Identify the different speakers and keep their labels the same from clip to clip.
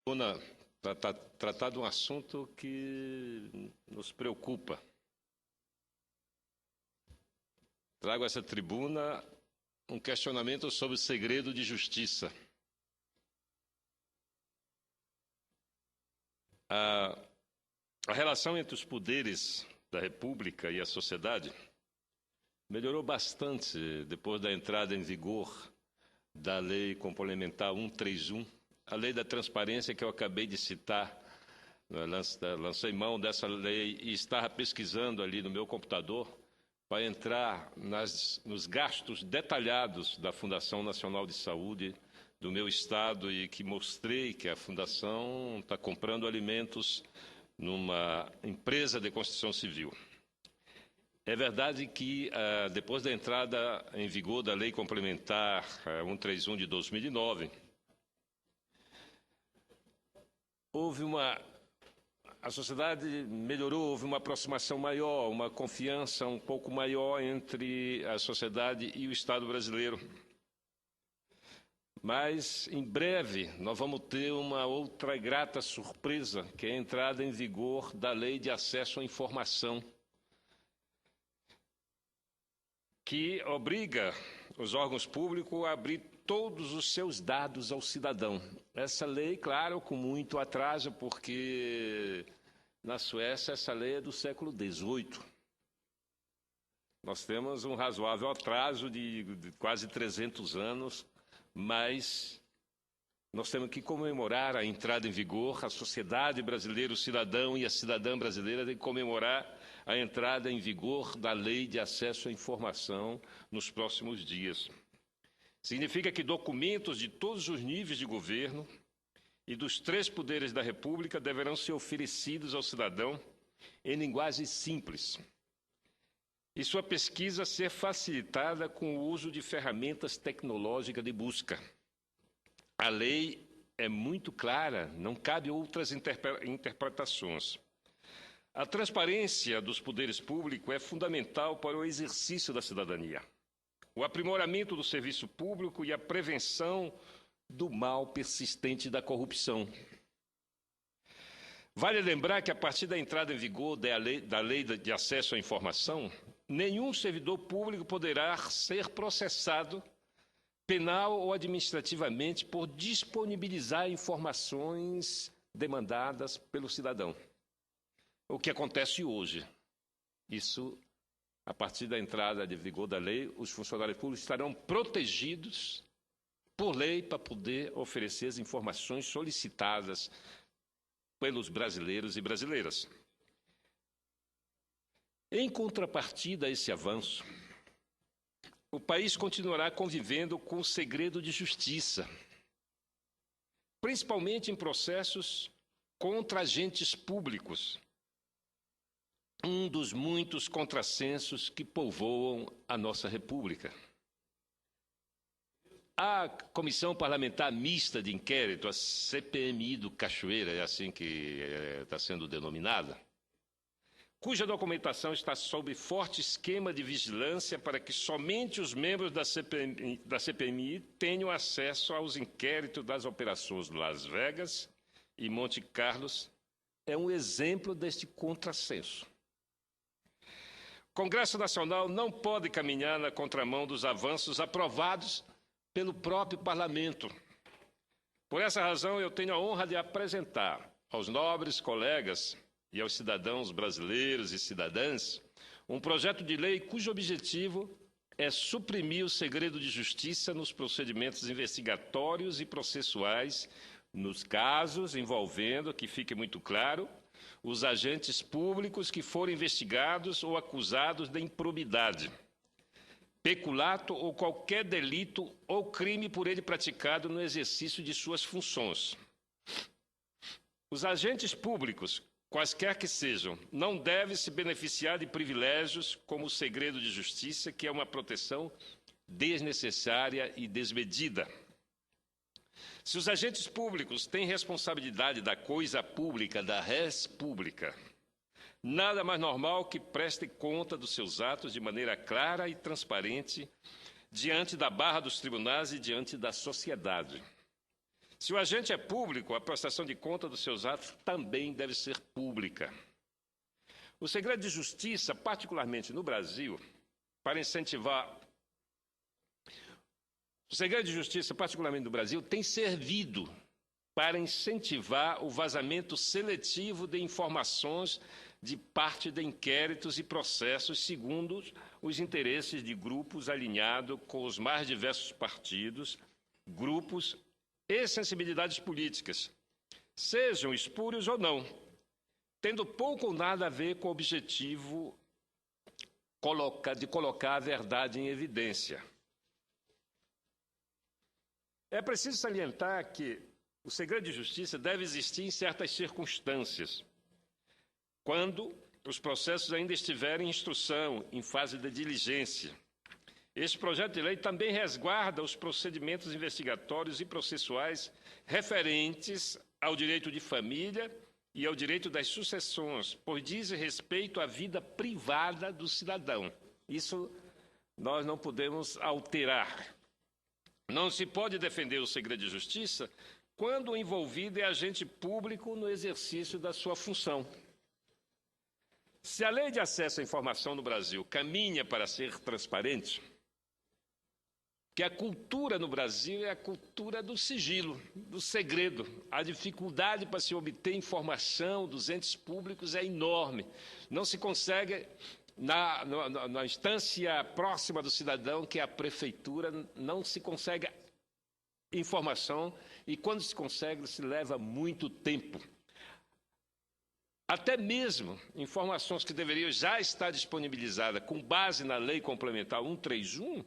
Speaker 1: Para tratar de um assunto que nos preocupa. Trago a essa tribuna um questionamento sobre o segredo de justiça. A relação entre os poderes da República e a sociedade melhorou bastante depois da entrada em vigor da Lei Complementar 131, a Lei da Transparência que eu acabei de citar. Lancei mão dessa lei e estava pesquisando ali no meu computador para entrar nos gastos detalhados da Fundação Nacional de Saúde do meu estado e que mostrei que a Fundação está comprando alimentos numa empresa de construção civil. É verdade que, depois da entrada em vigor da Lei Complementar 131 de 2009, a sociedade melhorou, houve uma aproximação maior, uma confiança um pouco maior entre a sociedade e o Estado brasileiro. Mas, em breve, nós vamos ter uma outra grata surpresa, que é a entrada em vigor da Lei de Acesso à Informação, que obriga os órgãos públicos a abrir todos os seus dados ao cidadão. Essa lei, claro, com muito atraso, porque na Suécia essa lei é do século XVIII. Nós temos um razoável atraso de quase 300 anos, mas nós temos que comemorar a entrada em vigor. A sociedade brasileira, o cidadão e a cidadã brasileira têm que comemorar a entrada em vigor da Lei de Acesso à Informação nos próximos dias. Significa que documentos de todos os níveis de governo e dos 3 poderes da República deverão ser oferecidos ao cidadão em linguagem simples e sua pesquisa ser facilitada com o uso de ferramentas tecnológicas de busca. A lei é muito clara, não cabe outras interpretações. A transparência dos poderes públicos é fundamental para o exercício da cidadania, o aprimoramento do serviço público e a prevenção do mal persistente da corrupção. Vale lembrar que, a partir da entrada em vigor da Lei de Acesso à Informação, nenhum servidor público poderá ser processado penal ou administrativamente por disponibilizar informações demandadas pelo cidadão. O que acontece hoje. Isso, a partir da entrada de vigor da lei, os funcionários públicos estarão protegidos por lei para poder oferecer as informações solicitadas pelos brasileiros e brasileiras. Em contrapartida a esse avanço, o país continuará convivendo com o segredo de justiça, principalmente em processos contra agentes públicos, um dos muitos contrassensos que povoam a nossa República. A Comissão Parlamentar Mista de Inquérito, a CPMI do Cachoeira, é assim que está sendo denominada, cuja documentação está sob forte esquema de vigilância para que somente os membros da CPMI tenham acesso aos inquéritos das operações de Las Vegas e Monte Carlos, é um exemplo deste contrassenso. O Congresso Nacional não pode caminhar na contramão dos avanços aprovados pelo próprio Parlamento. Por essa razão, eu tenho a honra de apresentar aos nobres colegas e aos cidadãos brasileiros e cidadãs um projeto de lei cujo objetivo é suprimir o segredo de justiça nos procedimentos investigatórios e processuais, nos casos envolvendo, que fique muito claro, os agentes públicos que forem investigados ou acusados de improbidade, peculato ou qualquer delito ou crime por ele praticado no exercício de suas funções. Os agentes públicos, quaisquer que sejam, não devem se beneficiar de privilégios como o segredo de justiça, que é uma proteção desnecessária e desmedida. Se os agentes públicos têm responsabilidade da coisa pública, da res pública, nada mais normal que prestem conta dos seus atos de maneira clara e transparente diante da barra dos tribunais e diante da sociedade. Se o agente é público, a prestação de conta dos seus atos também deve ser pública. O segredo de justiça, particularmente no Brasil, para incentivar... O segredo de justiça, particularmente no Brasil, tem servido para incentivar o vazamento seletivo de informações de parte de inquéritos e processos segundo os interesses de grupos alinhados com os mais diversos partidos, grupos e sensibilidades políticas, sejam espúrios ou não, tendo pouco ou nada a ver com o objetivo de colocar a verdade em evidência. É preciso salientar que o segredo de justiça deve existir em certas circunstâncias, quando os processos ainda estiverem em instrução, em fase de diligência. Este projeto de lei também resguarda os procedimentos investigatórios e processuais referentes ao direito de família e ao direito das sucessões, pois diz respeito à vida privada do cidadão. Isso nós não podemos alterar. Não se pode defender o segredo de justiça quando o envolvido é agente público no exercício da sua função. Se a lei de acesso à informação no Brasil caminha para ser transparente, que a cultura no Brasil é a cultura do sigilo, do segredo. A dificuldade para se obter informação dos entes públicos é enorme. Não se consegue, na instância próxima do cidadão, que é a prefeitura, não se consegue informação, e quando se consegue, se leva muito tempo. Até mesmo informações que deveriam já estar disponibilizadas com base na Lei Complementar 131,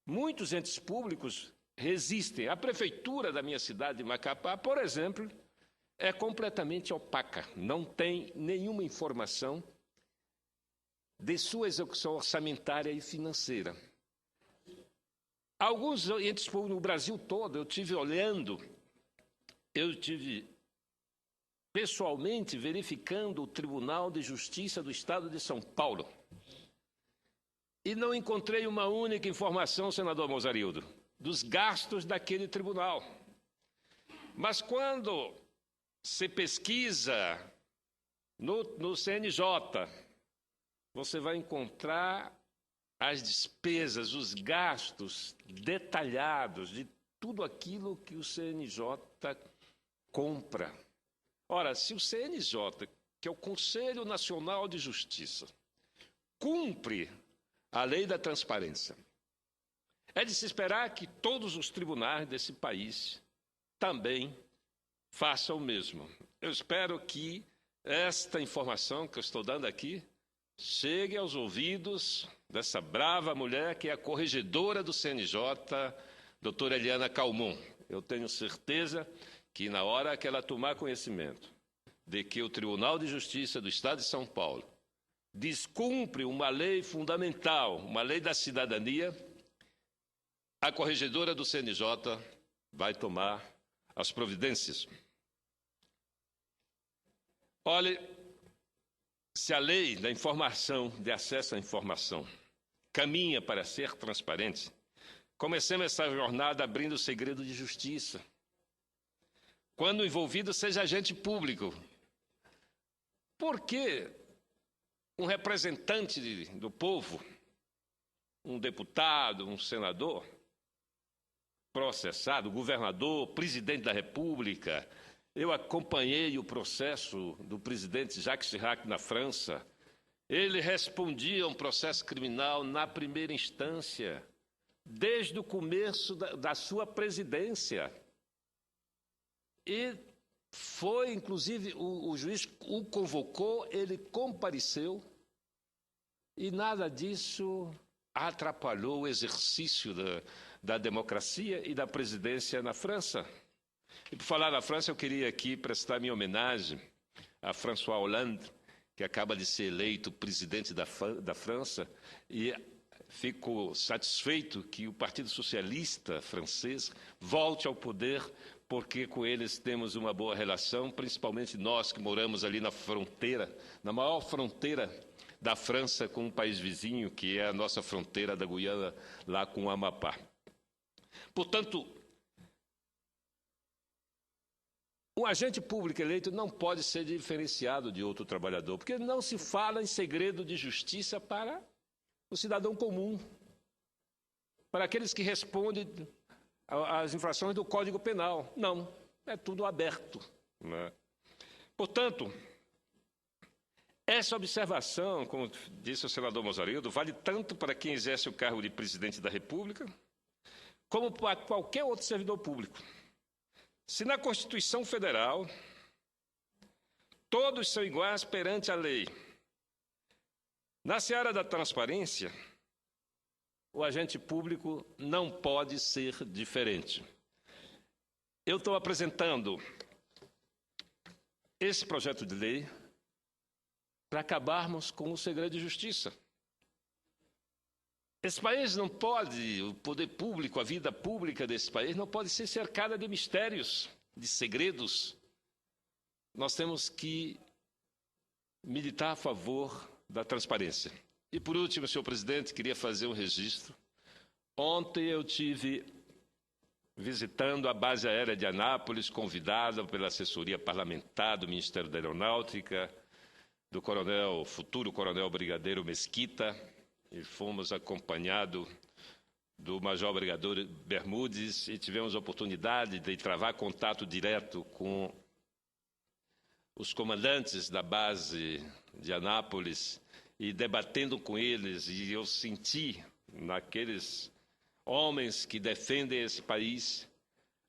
Speaker 1: muitos entes públicos resistem. A prefeitura da minha cidade de Macapá, por exemplo, é completamente opaca, não tem nenhuma informação de sua execução orçamentária e financeira. Alguns entes públicos no Brasil todo, eu tive pessoalmente verificando o Tribunal de Justiça do Estado de São Paulo. E não encontrei uma única informação, senador Mozarildo, dos gastos daquele tribunal. Mas quando se pesquisa no CNJ, você vai encontrar as despesas, os gastos detalhados de tudo aquilo que o CNJ compra. Ora, se o CNJ, que é o Conselho Nacional de Justiça, cumpre a lei da transparência, é de se esperar que todos os tribunais desse país também façam o mesmo. Eu espero que esta informação que eu estou dando aqui chegue aos ouvidos dessa brava mulher que é a corregedora do CNJ, doutora Eliana Calmon. Eu tenho certeza que na hora que ela tomar conhecimento de que o Tribunal de Justiça do Estado de São Paulo descumpre uma lei fundamental, uma lei da cidadania, a corregedora do CNJ vai tomar as providências. Olhe, se a lei da informação, de acesso à informação, caminha para ser transparente, comecemos essa jornada abrindo o segredo de justiça. Quando o envolvido seja agente público. Por que um representante do povo, um deputado, um senador, processado, governador, presidente da República? Eu acompanhei o processo do presidente Jacques Chirac na França. Ele respondia a um processo criminal na primeira instância, desde o começo da sua presidência. E foi, inclusive, o juiz o convocou, ele compareceu, e nada disso atrapalhou o exercício da democracia e da presidência na França. E por falar na França, eu queria aqui prestar minha homenagem a François Hollande, que acaba de ser eleito presidente da França, e fico satisfeito que o Partido Socialista francês volte ao poder, porque com eles temos uma boa relação, principalmente nós que moramos ali na fronteira, na maior fronteira da França com um país vizinho, que é a nossa fronteira da Guiana, lá com o Amapá. Portanto, um agente público eleito não pode ser diferenciado de outro trabalhador, porque não se fala em segredo de justiça para o cidadão comum, para aqueles que respondem às infrações do Código Penal. Não, é tudo aberto, né? Portanto, essa observação, como disse o senador Mozarildo, vale tanto para quem exerce o cargo de presidente da República, como para qualquer outro servidor público. Se na Constituição Federal todos são iguais perante a lei, na seara da transparência, o agente público não pode ser diferente. Eu estou apresentando esse projeto de lei para acabarmos com o segredo de justiça. Esse país não pode, o poder público, a vida pública desse país não pode ser cercada de mistérios, de segredos. Nós temos que militar a favor da transparência. E, por último, senhor presidente, queria fazer um registro. Ontem eu tive visitando a base aérea de Anápolis, convidado pela assessoria parlamentar do Ministério da Aeronáutica, do futuro coronel brigadeiro Mesquita, e fomos acompanhados do major brigadeiro Bermudes, e tivemos a oportunidade de travar contato direto com os comandantes da base de Anápolis, e debatendo com eles, e eu senti naqueles homens que defendem esse país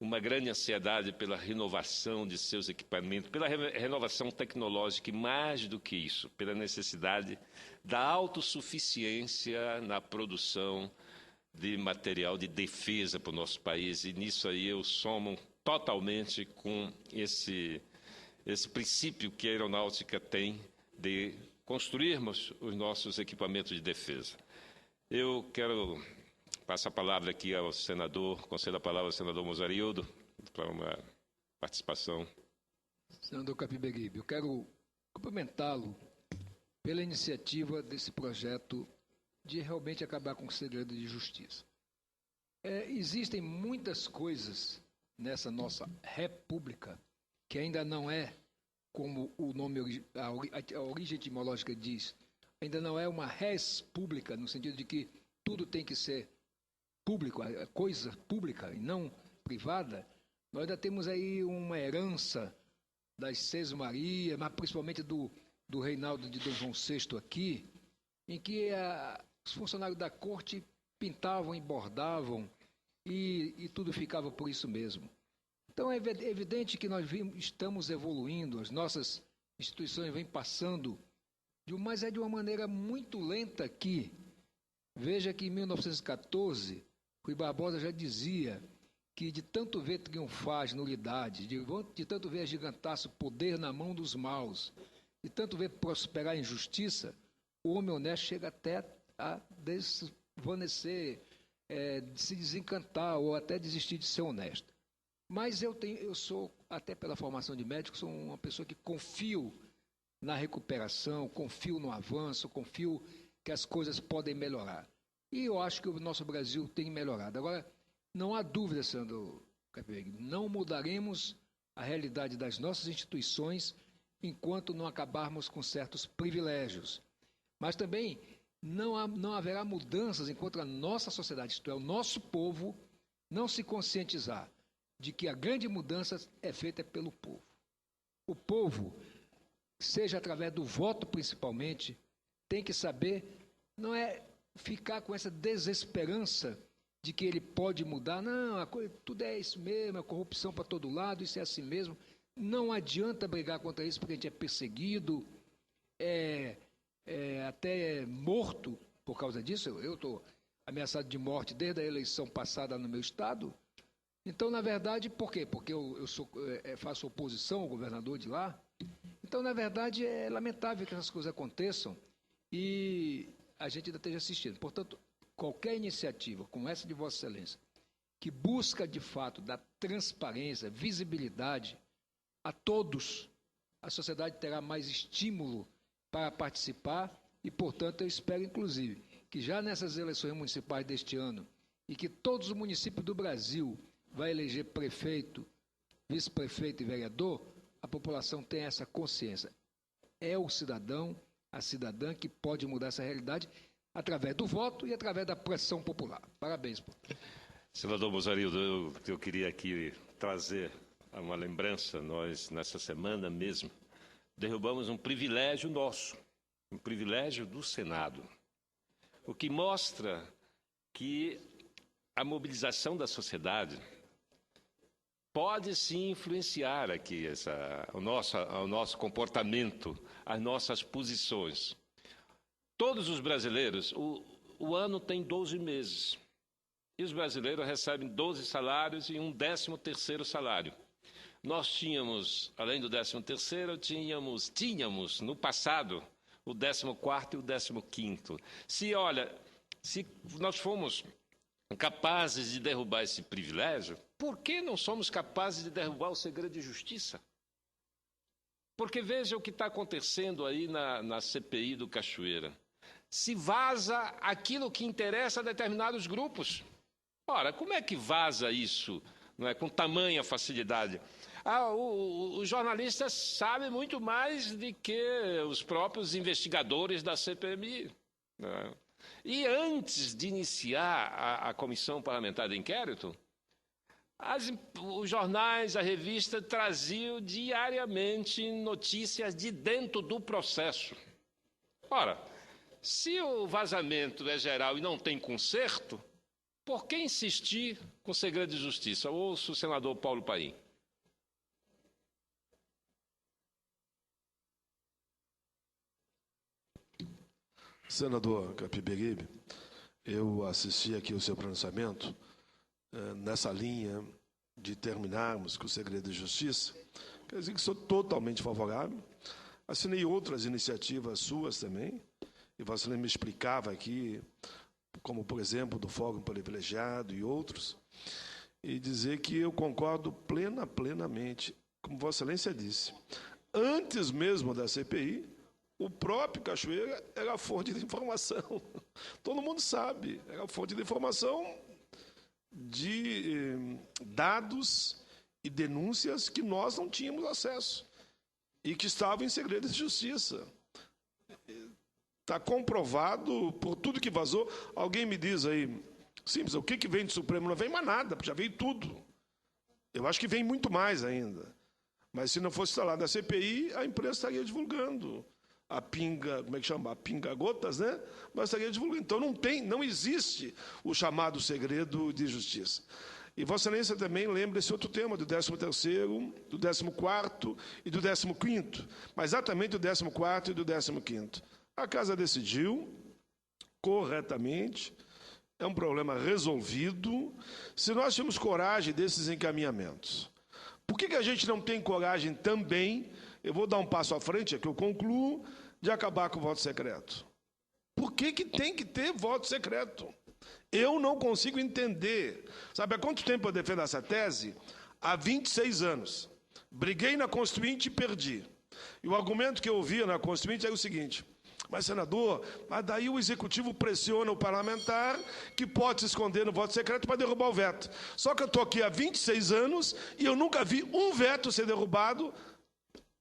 Speaker 1: uma grande ansiedade pela renovação de seus equipamentos, pela renovação tecnológica e, mais do que isso, pela necessidade da autossuficiência na produção de material de defesa para o nosso país. E nisso aí eu somo totalmente com esse princípio que a aeronáutica tem de construirmos os nossos equipamentos de defesa. Eu quero passar a palavra aqui ao senador, concedo a palavra ao senador Mozarildo para uma participação.
Speaker 2: Senador Capiberibe, eu quero cumprimentá-lo pela iniciativa desse projeto de realmente acabar com o segredo de justiça. Existem muitas coisas nessa nossa república que ainda não é, como o nome, a origem etimológica diz, ainda não é uma res pública, no sentido de que tudo tem que ser público, coisa pública e não privada. Nós ainda temos aí uma herança das Seis Marias, mas principalmente do reinado de Dom João VI aqui, em que os funcionários da corte pintavam e bordavam e tudo ficava por isso mesmo. Então é evidente que nós estamos evoluindo, as nossas instituições vêm passando, mas é de uma maneira muito lenta aqui. Veja que em 1914, Rui Barbosa já dizia que de tanto ver triunfar as nulidades, de tanto ver agigantar-se o poder na mão dos maus, de tanto ver prosperar a injustiça, o homem honesto chega até a desvanecer, se desencantar ou até desistir de ser honesto. Mas eu sou, até pela formação de médico, sou uma pessoa que confio na recuperação, confio no avanço, confio que as coisas podem melhorar. E eu acho que o nosso Brasil tem melhorado. Agora, não há dúvida, senador Capiberibe, não mudaremos a realidade das nossas instituições enquanto não acabarmos com certos privilégios. Mas também não haverá mudanças enquanto a nossa sociedade, isto é, o nosso povo, não se conscientizar de que a grande mudança é feita pelo povo. O povo, seja através do voto principalmente, tem que saber, não é ficar com essa desesperança de que ele pode mudar. Não, tudo é isso mesmo, é corrupção para todo lado, isso é assim mesmo. Não adianta brigar contra isso porque a gente é perseguido, até morto por causa disso. Eu estou ameaçado de morte desde a eleição passada no meu estado. Então, na verdade, por quê? Porque eu faço oposição ao governador de lá. Então, na verdade, é lamentável que essas coisas aconteçam e a gente ainda esteja assistindo. Portanto, qualquer iniciativa como essa de Vossa Excelência, que busca, de fato, dar transparência, visibilidade a todos, a sociedade terá mais estímulo para participar e, portanto, eu espero, inclusive, que já nessas eleições municipais deste ano e que todos os municípios do Brasil vai eleger prefeito, vice-prefeito e vereador, a população tem essa consciência. É o cidadão, a cidadã que pode mudar essa realidade através do voto e através da pressão popular. Parabéns.
Speaker 1: Senador Mozarildo, eu queria aqui trazer uma lembrança. Nós, nessa semana mesmo, derrubamos um privilégio nosso, um privilégio do Senado, o que mostra que a mobilização da sociedade pode sim influenciar aqui o nosso comportamento, as nossas posições. Todos os brasileiros, o ano tem 12 meses, e os brasileiros recebem 12 salários e um 13º salário. Nós tínhamos, além do 13º, tínhamos no passado o 14º e o 15º. Se nós fomos capazes de derrubar esse privilégio, por que não somos capazes de derrubar o segredo de justiça? Porque veja o que está acontecendo aí na CPI do Cachoeira. Se vaza aquilo que interessa a determinados grupos. Ora, como é que vaza isso, não é, com tamanha facilidade? Os jornalistas sabem muito mais do que os próprios investigadores da CPMI. Não é? E antes de iniciar a Comissão Parlamentar de Inquérito, os jornais, a revista, traziam diariamente notícias de dentro do processo. Ora, se o vazamento é geral e não tem conserto, por que insistir com segredo de justiça? Ouço o senador Paulo Paim.
Speaker 3: Senador Capiberibe, eu assisti aqui o seu pronunciamento nessa linha de terminarmos com o segredo de justiça. Quer dizer que sou totalmente favorável. Assinei outras iniciativas suas também, e você me explicava aqui, como, por exemplo, do Fórum Privilegiado e outros, e dizer que eu concordo plenamente, como Vossa Excelência disse. Antes mesmo da CPI, o próprio Cachoeira era a fonte de informação. Todo mundo sabe, era a fonte de informação de dados e denúncias que nós não tínhamos acesso e que estavam em segredo de justiça. Está comprovado por tudo que vazou. Alguém me diz aí, simples, o que vem do Supremo? Não vem mais nada, já veio tudo. Eu acho que vem muito mais ainda. Mas se não fosse instalada a CPI, a imprensa estaria divulgando. A pinga, como é que chama? A pinga-gotas, né? Mas estaria divulgando. Então não existe o chamado segredo de justiça. E Vossa Excelência também lembra esse outro tema, do 13º, do 14º e do 15º, mas exatamente do 14º e do 15º. A Casa decidiu corretamente, é um problema resolvido, se nós temos coragem desses encaminhamentos. Por que a gente não tem coragem também, eu vou dar um passo à frente, é que eu concluo, de acabar com o voto secreto? Por que tem que ter voto secreto? Eu não consigo entender. Sabe há quanto tempo eu defendo essa tese? Há 26 anos. Briguei na Constituinte e perdi. E o argumento que eu ouvia na Constituinte era o seguinte: mas, senador, mas daí o Executivo pressiona o parlamentar que pode se esconder no voto secreto para derrubar o veto. Só que eu estou aqui há 26 anos e eu nunca vi um veto ser derrubado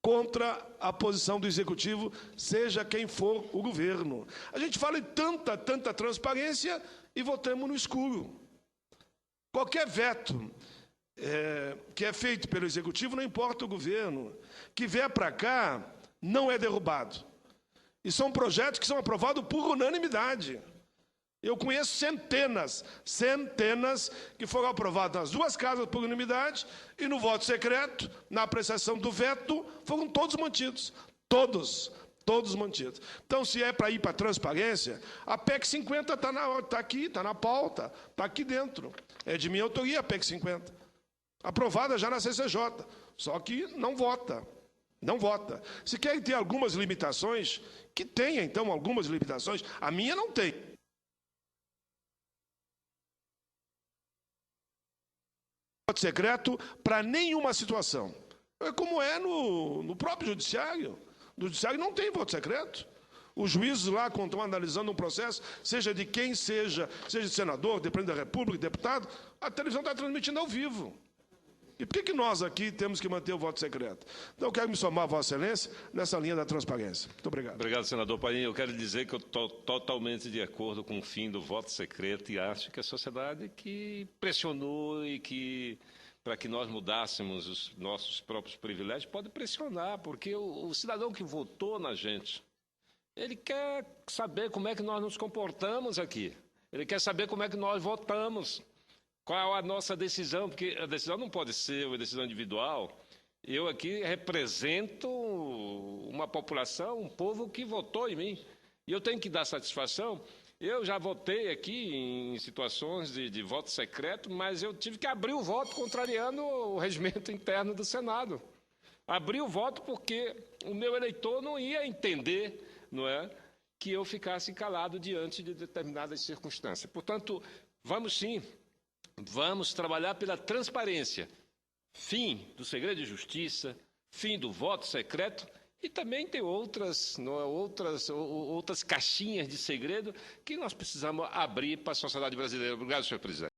Speaker 3: contra a posição do Executivo, seja quem for o governo. A gente fala em tanta transparência e votamos no escuro. Qualquer veto que é feito pelo Executivo, não importa o governo, que vier para cá, não é derrubado. E são projetos que são aprovados por unanimidade. Eu conheço centenas que foram aprovados nas duas casas por unanimidade e no voto secreto, na apreciação do veto, foram todos mantidos. Todos mantidos. Então, se é para ir para a transparência, a PEC 50 está aqui, está na pauta, está aqui dentro. É de minha autoria a PEC 50. Aprovada já na CCJ, só que não vota. Não vota. Se querem ter algumas limitações, que tenha, então, algumas limitações. A minha não tem. Voto secreto para nenhuma situação. É como é no próprio judiciário. No judiciário não tem voto secreto. Os juízes lá, quando estão analisando um processo, seja de quem seja de senador, dependente da República, deputado, a televisão está transmitindo ao vivo. E por que nós aqui temos que manter o voto secreto? Então, eu quero me somar a Vossa Excelência nessa linha da transparência. Muito obrigado.
Speaker 1: Obrigado, senador Paim. Eu quero dizer que eu estou totalmente de acordo com o fim do voto secreto e acho que a sociedade que pressionou e que, para que nós mudássemos os nossos próprios privilégios, pode pressionar, porque o cidadão que votou na gente, ele quer saber como é que nós nos comportamos aqui. Ele quer saber como é que nós votamos. Qual a nossa decisão? Porque a decisão não pode ser uma decisão individual. Eu aqui represento uma população, um povo que votou em mim. E eu tenho que dar satisfação. Eu já votei aqui em situações de voto secreto, mas eu tive que abrir o voto contrariando o regimento interno do Senado. Abri o voto porque o meu eleitor não ia entender, não é, que eu ficasse calado diante de determinadas circunstâncias. Portanto, vamos sim. Vamos trabalhar pela transparência, fim do segredo de justiça, fim do voto secreto e também tem outras caixinhas de segredo que nós precisamos abrir para a sociedade brasileira. Obrigado, senhor presidente.